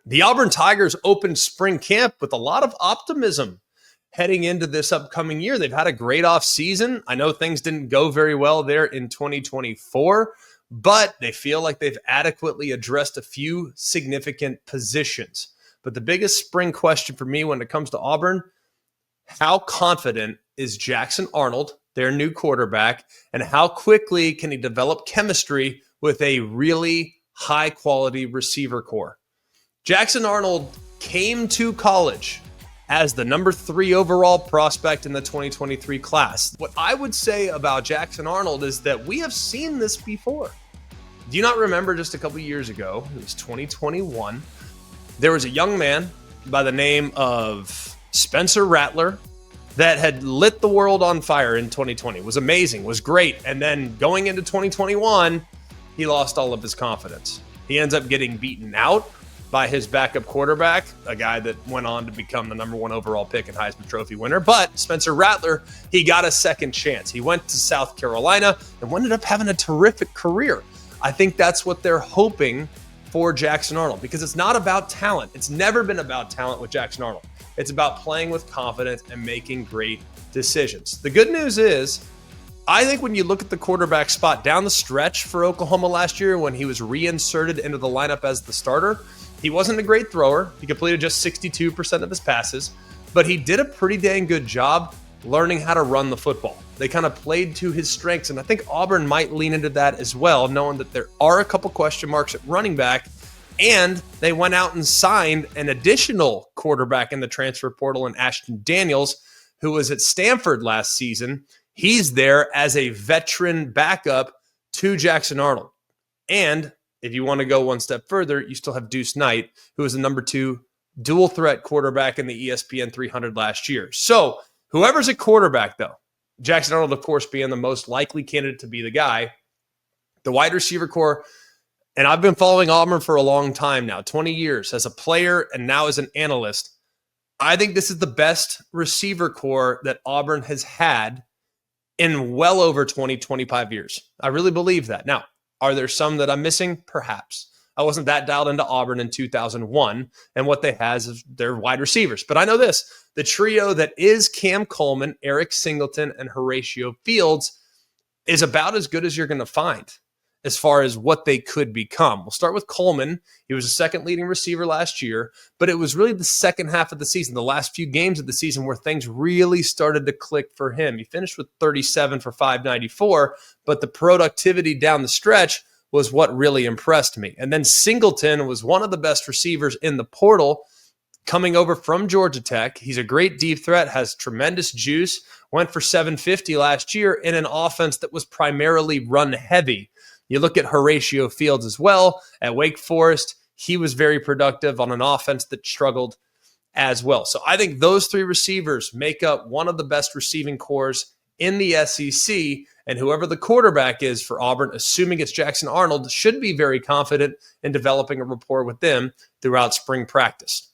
The Auburn Tigers opened spring camp with a lot of optimism heading into this upcoming year. They've had a great offseason. I know things didn't go very well there in 2024, but they feel like they've adequately addressed a few significant positions. But the biggest spring question for me when it comes to Auburn, how confident is Jackson Arnold, their new quarterback, and how quickly can he develop chemistry with a really high-quality receiver core? Jackson Arnold came to college as the number 3 overall prospect in the 2023 class. What I would say about Jackson Arnold is that we have seen this before. Do you not remember just a couple years ago, it was 2021, there was a young man by the name of Spencer Rattler that had lit the world on fire in 2020. It was amazing, was great. And then going into 2021, he lost all of his confidence. He ends up getting beaten out by his backup quarterback, a guy that went on to become the number 1 overall pick and Heisman Trophy winner. But Spencer Rattler, he got a second chance. He went to South Carolina and ended up having a terrific career. I think that's what they're hoping for Jackson Arnold, because it's not about talent. It's never been about talent with Jackson Arnold. It's about playing with confidence and making great decisions. The good news is, I think when you look at the quarterback spot down the stretch for Oklahoma last year when he was reinserted into the lineup as the starter, he wasn't a great thrower. He completed just 62% of his passes, but he did a pretty dang good job learning how to run the football. They kind of played to his strengths, and I think Auburn might lean into that as well, knowing that there are a couple question marks at running back, and they went out and signed an additional quarterback in the transfer portal in Ashton Daniels, who was at Stanford last season. He's there as a veteran backup to Jackson Arnold. And if you want to go one step further, you still have Deuce Knight, who was the number 2 dual threat quarterback in the ESPN 300 last year. So whoever's a quarterback, though, Jackson Arnold, of course, being the most likely candidate to be the guy, the wide receiver core, and I've been following Auburn for a long time now, 20 years as a player and now as an analyst. I think this is the best receiver core that Auburn has had in well over 20, 25 years. I really believe that. Now, are there some that I'm missing? Perhaps. I wasn't that dialed into Auburn in 2001, and what they has is their wide receivers. But I know this, the trio that is Cam Coleman, Eric Singleton, and Horatio Fields is about as good as you're going to find as far as what they could become. We'll start with Coleman. He was the second leading receiver last year, but it was really the second half of the season, the last few games of the season, where things really started to click for him. He finished with 37 for 594, but the productivity down the stretch was what really impressed me. And then Singleton was one of the best receivers in the portal coming over from Georgia Tech. He's a great deep threat, has tremendous juice, went for 750 last year in an offense that was primarily run heavy. You look at Horatio Fields as well at Wake Forest. He was very productive on an offense that struggled as well. So I think those 3 receivers make up one of the best receiving cores in the SEC, and whoever the quarterback is for Auburn, assuming it's Jackson Arnold, should be very confident in developing a rapport with them throughout spring practice.